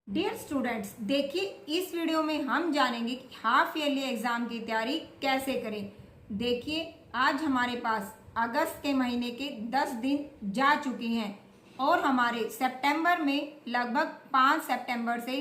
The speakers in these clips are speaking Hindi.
डियर स्टूडेंट्स, देखिए इस वीडियो में हम जानेंगे कि हाफ ईयरली एग्जाम की तैयारी कैसे करें। देखिए आज हमारे पास अगस्त के महीने के 10 दिन जा चुके हैं और हमारे सितंबर में लगभग 5 सितंबर से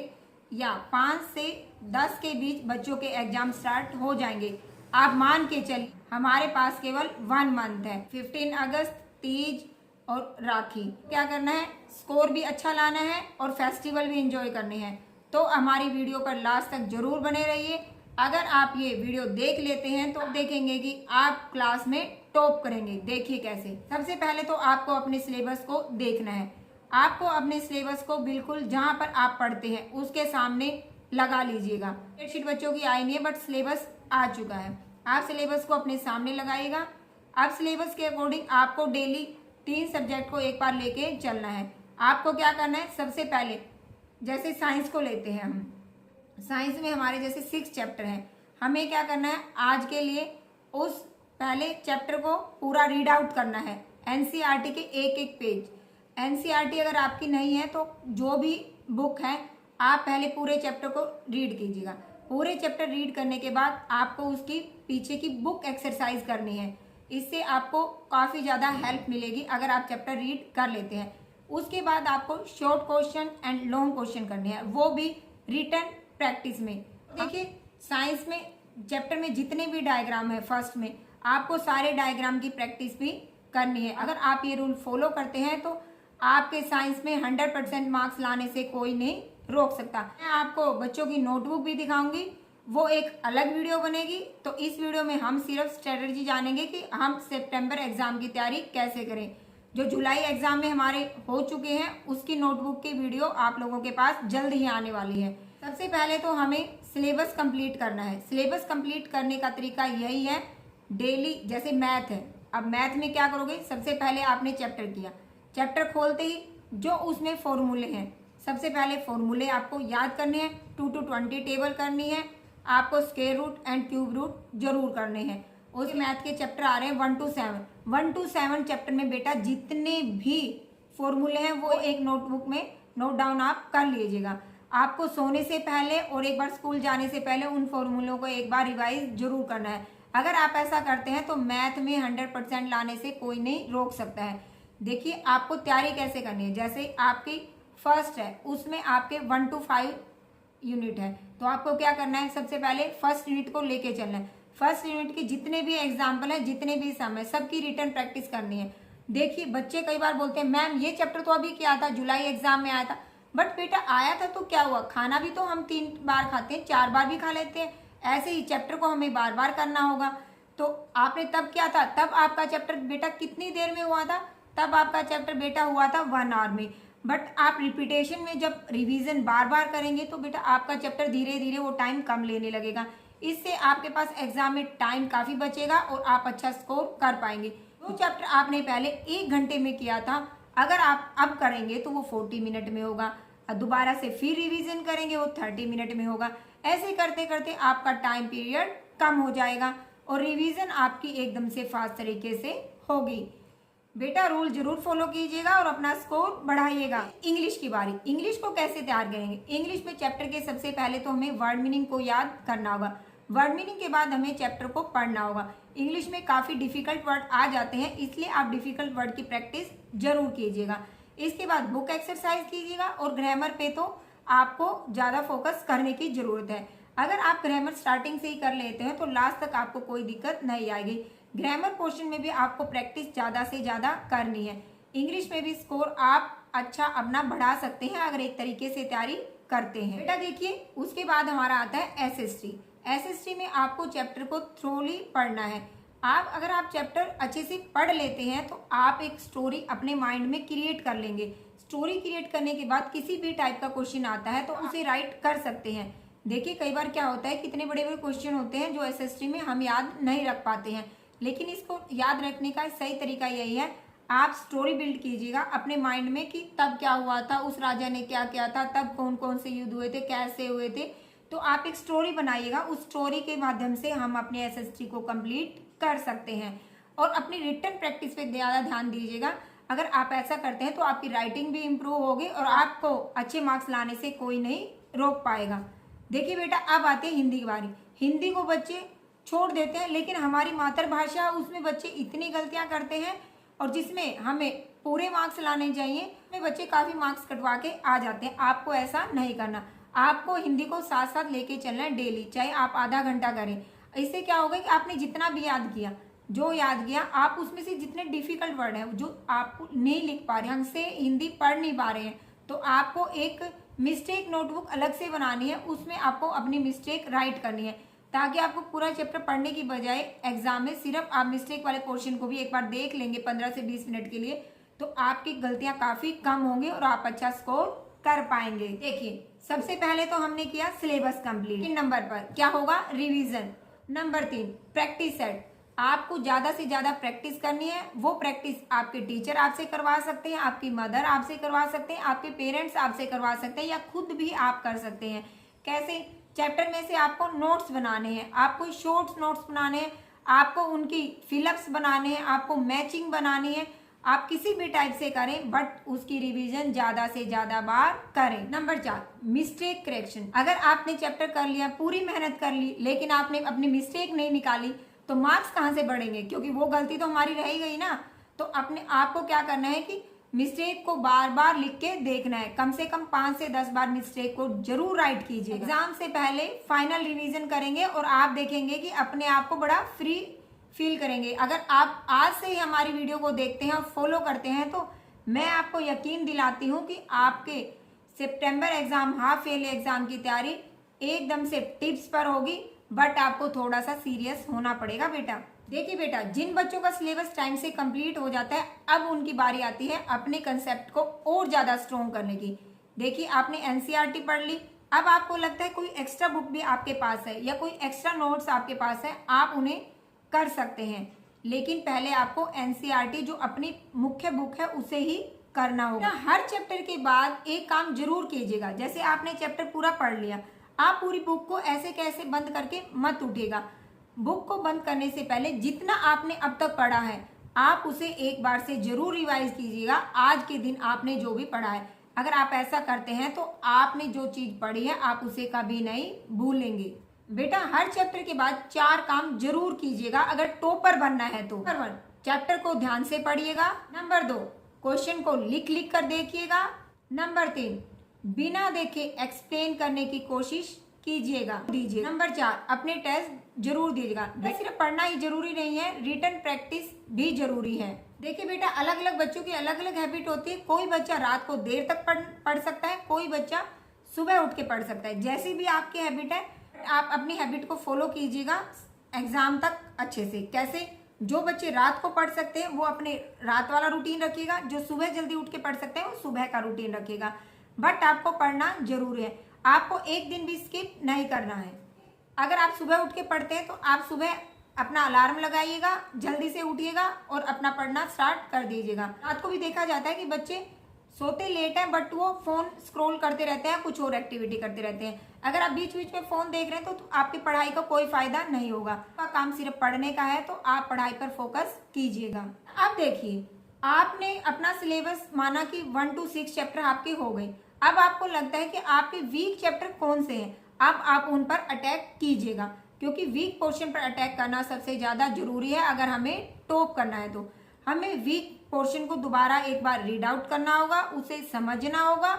या 5 से 10 के बीच बच्चों के एग्जाम स्टार्ट हो जाएंगे। आप मान के चलिए हमारे पास केवल 1 मंथ है। 15 अगस्त, तीज और राखी। क्या करना है, स्कोर भी अच्छा लाना है और फेस्टिवल भी एंजॉय करने हैं। तो हमारी वीडियो पर लास्ट तक जरूर बने रहिए। अगर आप ये वीडियो देख लेते हैं तो देखेंगे कि आप क्लास में टॉप करेंगे। देखिए कैसे। सबसे पहले तो आपको अपने सिलेबस को देखना है। आपको अपने सिलेबस को बिल्कुल जहां पर आप पढ़ते हैं उसके सामने लगा लीजिएगा। डेटशीट बच्चों की आई नहीं है बट सिलेबस आ चुका है। आप सिलेबस को अपने सामने लगाइएगा। अब सिलेबस के अकॉर्डिंग आपको डेली 3 सब्जेक्ट को एक बार लेके चलना है। आपको क्या करना है, सबसे पहले जैसे साइंस को लेते हैं हम, साइंस में हमारे जैसे 6 चैप्टर हैं। हमें क्या करना है, आज के लिए उस पहले चैप्टर को पूरा रीड आउट करना है। एनसीईआरटी के एक एक पेज। एनसीईआरटी अगर आपकी नहीं है तो जो भी बुक है आप पहले पूरे चैप्टर को रीड कीजिएगा। पूरे चैप्टर रीड करने के बाद आपको उसकी पीछे की बुक एक्सरसाइज करनी है। इससे आपको काफ़ी ज़्यादा हेल्प मिलेगी अगर आप चैप्टर रीड कर लेते हैं। उसके बाद आपको short question and long question करने हैं, वो भी रिटन प्रैक्टिस में। देखिए साइंस में चैप्टर में जितने भी डायग्राम है फर्स्ट में आपको सारे डायग्राम की प्रैक्टिस भी करनी है। अगर आप ये रूल फॉलो करते हैं तो आपके साइंस में 100% मार्क्स लाने से कोई नहीं रोक सकता। मैं आपको बच्चों की नोटबुक भी दिखाऊंगी, वो एक अलग वीडियो बनेगी। तो इस वीडियो में हम सिर्फ स्ट्रेटजी जानेंगे कि हम सितंबर एग्जाम की तैयारी कैसे करें। जो जुलाई एग्जाम में हमारे हो चुके हैं उसकी नोटबुक की वीडियो आप लोगों के पास जल्द ही आने वाली है। सबसे पहले तो हमें सिलेबस कंप्लीट करना है। सिलेबस कंप्लीट करने का तरीका यही है, डेली जैसे मैथ है। अब मैथ में क्या करोगे, सबसे पहले आपने चैप्टर किया, चैप्टर खोलते ही जो उसमें फॉर्मूले हैं, सबसे पहले फॉर्मूले आपको याद करने हैं। 2 to 20 टेबल करनी है। आपको square root and cube root जरूर करने हैं। उस मैथ के चैप्टर आ रहे हैं 1 to 7। 1 to 7 चैप्टर में बेटा जितने भी फॉर्मूले हैं वो एक नोटबुक में नोट डाउन आप कर लीजिएगा। आपको सोने से पहले और एक बार स्कूल जाने से पहले उन फॉर्मूलों को एक बार रिवाइज जरूर करना है। अगर आप ऐसा करते हैं तो मैथ में 100% लाने से कोई नहीं रोक सकता है। देखिए आपको तैयारी कैसे करनी है। जैसे आपकी फर्स्ट है उसमें आपके 1 to 5 यूनिट है, तो आपको क्या करना है, सबसे पहले फर्स्ट यूनिट को लेके चलना है। फर्स्ट यूनिट के जितने भी एग्जाम्पल है, जितने भी सम है, सबकी रिटर्न प्रैक्टिस करनी है। देखिए बच्चे कई बार बोलते हैं मैम ये चैप्टर तो अभी क्या था, जुलाई एग्जाम में आया था। बट बेटा आया था तो क्या हुआ, खाना भी तो हम 3 बार खाते हैं, 4 बार भी खा लेते हैं। ऐसे ही चैप्टर को हमें बार बार करना होगा। तो आपने तब क्या था, तब आपका चैप्टर बेटा कितनी देर में हुआ था, तब आपका चैप्टर बेटा हुआ था 1 आवर में। बट आप रिपीटेशन में जब रिवीजन बार बार करेंगे तो बेटा आपका चैप्टर धीरे धीरे वो टाइम कम लेने लगेगा। इससे आपके पास एग्जाम में टाइम काफी बचेगा और आप अच्छा स्कोर कर पाएंगे। जो चैप्टर आपने पहले 1 घंटे में किया था, अगर आप अब करेंगे तो वो 40 मिनट में होगा। दोबारा से फिर रिवीजन करेंगे वो 30 मिनट में होगा। ऐसे करते करते आपका टाइम पीरियड कम हो जाएगा और रिवीजन आपकी एकदम से फास्ट तरीके से होगी। बेटा रूल जरूर फॉलो कीजिएगा और अपना स्कोर बढ़ाइएगा। इंग्लिश की बारी। इंग्लिश को कैसे तैयार करेंगे, इंग्लिश में चैप्टर के सबसे पहले तो हमें वर्ड मीनिंग को याद करना होगा। वर्ड मीनिंग के बाद हमें चैप्टर को पढ़ना होगा। इंग्लिश में काफी डिफिकल्ट वर्ड आ जाते हैं, इसलिए आप डिफिकल्ट वर्ड की प्रैक्टिस जरूर कीजिएगा। इसके बाद बुक एक्सरसाइज कीजिएगा और ग्रामर पे तो आपको ज्यादा फोकस करने की जरूरत है। अगर आप ग्रामर स्टार्टिंग से ही कर लेते हैं तो लास्ट तक आपको कोई दिक्कत नहीं आएगी। ग्रामर पोर्शन में भी आपको प्रैक्टिस ज़्यादा से ज़्यादा करनी है। इंग्लिश में भी स्कोर आप अच्छा अपना बढ़ा सकते हैं अगर एक तरीके से तैयारी करते हैं। बेटा देखिए उसके बाद हमारा आता है एसएसटी। एसएसटी में आपको चैप्टर को थ्रोली पढ़ना है। अगर आप चैप्टर अच्छे से पढ़ लेते हैं तो आप एक स्टोरी अपने माइंड में क्रिएट कर लेंगे। स्टोरी क्रिएट करने के बाद किसी भी टाइप का क्वेश्चन आता है तो उसे राइट कर सकते हैं। देखिए कई बार क्या होता है, कितने बड़े बड़े क्वेश्चन होते हैं जो एसएसटी में हम याद नहीं रख पाते हैं, लेकिन इसको याद रखने का सही तरीका यही है, आप स्टोरी बिल्ड कीजिएगा अपने माइंड में कि तब क्या हुआ था, उस राजा ने क्या किया था, तब कौन कौन से युद्ध हुए थे, कैसे हुए थे। तो आप एक स्टोरी बनाइएगा, उस स्टोरी के माध्यम से हम अपने एसएसटी को कंप्लीट कर सकते हैं। और अपनी रिटन प्रैक्टिस पे ज़्यादा ध्यान दीजिएगा। अगर आप ऐसा करते हैं तो आपकी राइटिंग भी इम्प्रूव होगी और आपको अच्छे मार्क्स लाने से कोई नहीं रोक पाएगा। देखिए बेटा, अब आते हैं हिंदी की बारी। हिंदी को बच्चे छोड़ देते हैं, लेकिन हमारी मातृभाषा उसमें बच्चे इतनी गलतियां करते हैं और जिसमें हमें पूरे मार्क्स लाने चाहिए में बच्चे काफ़ी मार्क्स कटवा के आ जाते हैं। आपको ऐसा नहीं करना। आपको हिंदी को साथ साथ लेके चलना है डेली, चाहे आप आधा घंटा करें। इससे क्या होगा कि आपने जितना भी याद किया, जो याद किया, आप उसमें से जितने डिफिकल्ट वर्ड हैं जो आप नहीं लिख पा रहे, ढंग से हिंदी पढ़ नहीं पा रहे हैं, तो आपको एक मिस्टेक नोटबुक अलग से बनानी है। उसमें आपको अपनी मिस्टेक राइट करनी है, ताकि आपको पूरा चैप्टर पढ़ने की बजाय एग्जाम में सिर्फ आप मिस्टेक वाले पोर्शन को भी एक बार देख लेंगे 15 से 20 मिनट के लिए, तो आपकी गलतियां काफ़ी कम होंगी और आप अच्छा स्कोर कर पाएंगे। देखिए, सबसे पहले तो हमने किया सिलेबस कंप्लीट। 3 नंबर पर क्या होगा? रिवीजन। Number 3 practice set. आपको ज़्यादा से ज़्यादा प्रैक्टिस करनी है। वो प्रैक्टिस आपके टीचर आपसे करवा सकते हैं, आपकी मदर आपसे करवा सकते हैं, आपके पेरेंट्स आपसे करवा सकते हैं, या खुद भी आप कर सकते हैं। कैसे? चैप्टर में से आपको नोट्स बनाने हैं, आपको शॉर्ट्स नोट्स बनाने हैं, आपको उनकी फिलअप्स बनाने हैं, आपको मैचिंग बनानी है। आप किसी भी टाइप से करें, बट उसकी रिवीजन ज़्यादा से ज़्यादा बार करें। Number 4 mistake correction. अगर आपने चैप्टर कर लिया, पूरी मेहनत कर ली, लेकिन आपने अपनी मिस्टेक नहीं निकाली, तो मार्क्स कहाँ से बढ़ेंगे? क्योंकि वो गलती तो हमारी रह गई ना। तो अपने आप को क्या करना है कि मिस्टेक को बार बार लिख के देखना है। कम से कम 5 से 10 बार मिस्टेक को जरूर राइट कीजिए। एग्जाम से पहले फाइनल रिवीजन करेंगे और आप देखेंगे कि अपने आप को बड़ा फ्री फील करेंगे। अगर आप आज से ही हमारी वीडियो को देखते हैं और फॉलो करते हैं, तो मैं आपको यकीन दिलाती हूँ कि आपके सितंबर एग्जाम, हाफ ईयरली एग्जाम की तैयारी एकदम से टिप्स पर होगी। बट आपको थोड़ा सा सीरियस होना पड़ेगा बेटा। देखिए बेटा, जिन बच्चों का सिलेबस टाइम से कंप्लीट हो जाता है, अब उनकी बारी आती है अपने कंसेप्ट को और ज़्यादा स्ट्रॉन्ग करने की। देखिए, आपने एनसीईआरटी पढ़ ली, अब आपको लगता है कोई एक्स्ट्रा बुक भी आपके पास है या कोई एक्स्ट्रा नोट्स आपके पास है, आप उन्हें कर सकते हैं। लेकिन पहले आपको एनसीईआरटी जो अपनी मुख्य बुक है उसे ही करना होगा। हर चैप्टर के बाद एक काम जरूर कीजिएगा। जैसे आपने चैप्टर पूरा पढ़ लिया, आप पूरी बुक को ऐसे कैसे बंद करके मत उठिएगा। बुक को बंद करने से पहले जितना आपने अब तक पढ़ा है, आप उसे एक बार से जरूर रिवाइज कीजिएगा। आज के दिन आपने जो भी पढ़ा है, अगर आप ऐसा करते हैं तो आपने जो चीज पढ़ी है आप उसे कभी नहीं भूलेंगे। बेटा, हर चैप्टर के बाद 4 काम जरूर कीजिएगा अगर टॉपर बनना है तो। नंबर 1 चैप्टर को ध्यान से पढ़िएगा। नंबर 2 क्वेश्चन को लिख लिख कर देखिएगा। नंबर 3 बिना देखे एक्सप्लेन करने की कोशिश कीजिएगा, दीजिए। नंबर 4 अपने टेस्ट जरूर दीजिएगा। सिर्फ पढ़ना ही जरूरी नहीं है, रिटन प्रैक्टिस भी जरूरी है। देखिए बेटा, अलग अलग बच्चों की अलग अलग हैबिट होती है। कोई बच्चा रात को देर तक पढ़ सकता है, कोई बच्चा सुबह उठ के पढ़ सकता है। जैसी भी आपकी हैबिट है, आप अपनी हैबिट को फॉलो कीजिएगा एग्जाम तक अच्छे से। कैसे? जो बच्चे रात को पढ़ सकते हैं वो अपने रात वाला रूटीन रखिएगा, जो सुबह जल्दी उठ के पढ़ सकते हैं वो सुबह का रूटीन रखिएगा। बट आपको पढ़ना जरूरी है, आपको एक दिन भी स्किप नहीं करना है। अगर आप सुबह उठ के पढ़ते हैं तो आप सुबह अपना अलार्म लगाइएगा, जल्दी से उठिएगा और अपना पढ़ना स्टार्ट कर दीजिएगा। रात को भी देखा जाता है कि बच्चे सोते लेट हैं, बट वो फोन स्क्रॉल करते रहते हैं, कुछ और एक्टिविटी करते रहते हैं। अगर आप बीच बीच में फोन देख रहे हैं तो आपकी पढ़ाई का कोई फायदा नहीं होगा। आपका काम सिर्फ पढ़ने का है, तो आप पढ़ाई पर फोकस कीजिएगा। अब देखिए, आपने अपना सिलेबस माना कि 1 to 6 चैप्टर आपके हो गए। अब आपको लगता है कि आपके वीक चैप्टर कौन से हैं, अब आप उन पर अटैक कीजिएगा, क्योंकि वीक पोर्शन पर अटैक करना सबसे ज़्यादा जरूरी है। अगर हमें टॉप करना है तो हमें वीक पोर्शन को दोबारा एक बार रीड आउट करना होगा, उसे समझना होगा।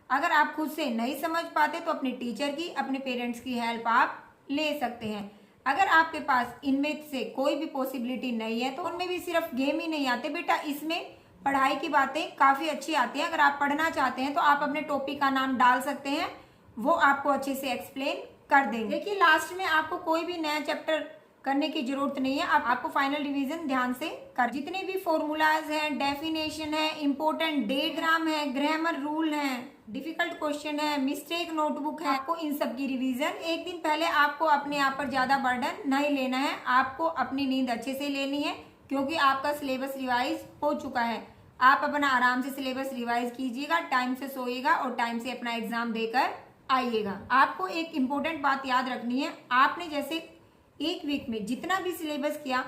अगर आप खुद से नहीं समझ पाते तो अपने टीचर की, अपने पेरेंट्स की हेल्प आप ले सकते हैं। अगर आपके पास इनमें से कोई भी पॉसिबिलिटी नहीं है तो उनमें भी सिर्फ गेम ही नहीं आते बेटा, इसमें पढ़ाई की बातें काफ़ी अच्छी आती हैं। अगर आप पढ़ना चाहते हैं तो आप अपने टॉपिक का नाम डाल सकते हैं, वो आपको अच्छे से एक्सप्लेन कर देंगे। देखिए, लास्ट में आपको कोई भी नया चैप्टर करने की जरूरत नहीं है। आपको फाइनल रिवीजन ध्यान से कर, जितने भी फॉर्मूलाज हैं, डेफिनेशन है, इंपॉर्टेंट डायग्राम है, ग्रामर रूल है, डिफिकल्ट क्वेश्चन है, मिस्टेक नोटबुक है, आपको इन सब की रिवीजन एक दिन पहले आपको अपने आप पर ज्यादा बर्डन नहीं लेना है। आपको अपनी नींद अच्छे से लेनी है, क्योंकि आपका सिलेबस रिवाइज हो चुका है। आप अपना आराम से सिलेबस रिवाइज कीजिएगा, टाइम से सोइएगा और टाइम से अपना एग्जाम देकर आइएगा। आपको एक इम्पोर्टेंट बात याद रखनी है, आपने जैसे एक वीक में जितना भी सिलेबस किया,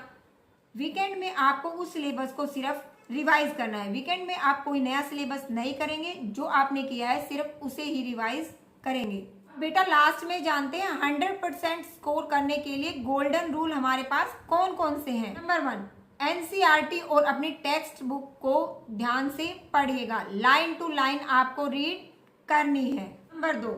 वीकेंड में आपको उस सिलेबस को सिर्फ रिवाइज करना है। वीकेंड में आप कोई नया सिलेबस नहीं करेंगे, जो आपने किया है सिर्फ उसे ही रिवाइज करेंगे। बेटा लास्ट में जानते हैं 100% स्कोर करने के लिए गोल्डन रूल हमारे पास कौन कौन से हैं। नंबर 1, एनसीईआरटी और अपनी टेक्स्ट बुक को ध्यान से पढ़िएगा, लाइन टू लाइन आपको रीड करनी है। नंबर 2,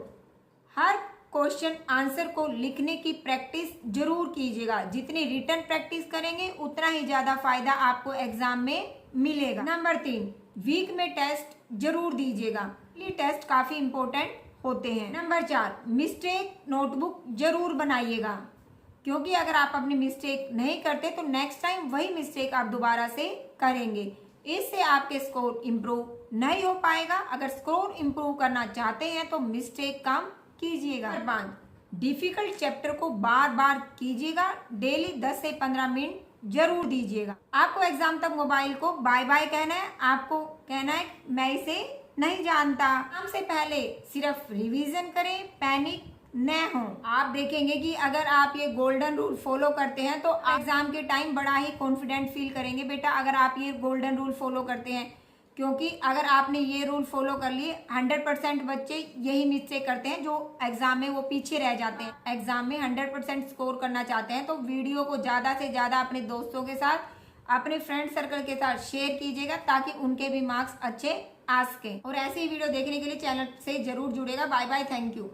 हर क्वेश्चन आंसर को लिखने की प्रैक्टिस जरूर कीजिएगा। जितनी रिटन प्रैक्टिस करेंगे उतना ही ज्यादा फायदा आपको एग्जाम में मिलेगा। नंबर 3, वीक में टेस्ट जरूर दीजिएगा, ये टेस्ट काफी इंपॉर्टेंट होते हैं। नंबर 4, मिस्टेक नोटबुक जरूर बनाइएगा, क्योंकि अगर आप अपनी मिस्टेक नहीं करते तो नेक्स्ट टाइम वही मिस्टेक आप दोबारा से करेंगे। इससे आपके स्कोर इम्प्रूव नहीं हो पाएगा। अगर स्कोर इम्प्रूव करना चाहते हैं तो मिस्टेक कम कीजिएगा। नंबर 5, डिफिकल्ट चैप्टर को बार बार कीजिएगा, डेली 10 से 15 मिनट जरूर दीजिएगा। आपको एग्जाम तक मोबाइल को बाय बाय कहना है, आपको कहना है मैं इसे नहीं जानता। एग्जाम से पहले सिर्फ रिवीजन करें, पैनिक न हो। आप देखेंगे कि अगर आप ये गोल्डन रूल फॉलो करते हैं तो एग्जाम के टाइम बड़ा ही कॉन्फिडेंट फील करेंगे बेटा, अगर आप ये गोल्डन रूल फॉलो करते हैं। क्योंकि अगर आपने ये रूल फॉलो कर लिए, 100% बच्चे यही मिस्टेक करते हैं जो एग्जाम में वो पीछे रह जाते हैं। एग्जाम में 100% स्कोर करना चाहते हैं तो वीडियो को ज्यादा से ज्यादा अपने दोस्तों के साथ, अपने फ्रेंड सर्कल के साथ शेयर कीजिएगा, ताकि उनके भी मार्क्स अच्छे आ सके। और ऐसे ही वीडियो देखने के लिए चैनल से जरूर जुड़ेगा। Bye bye, thank you.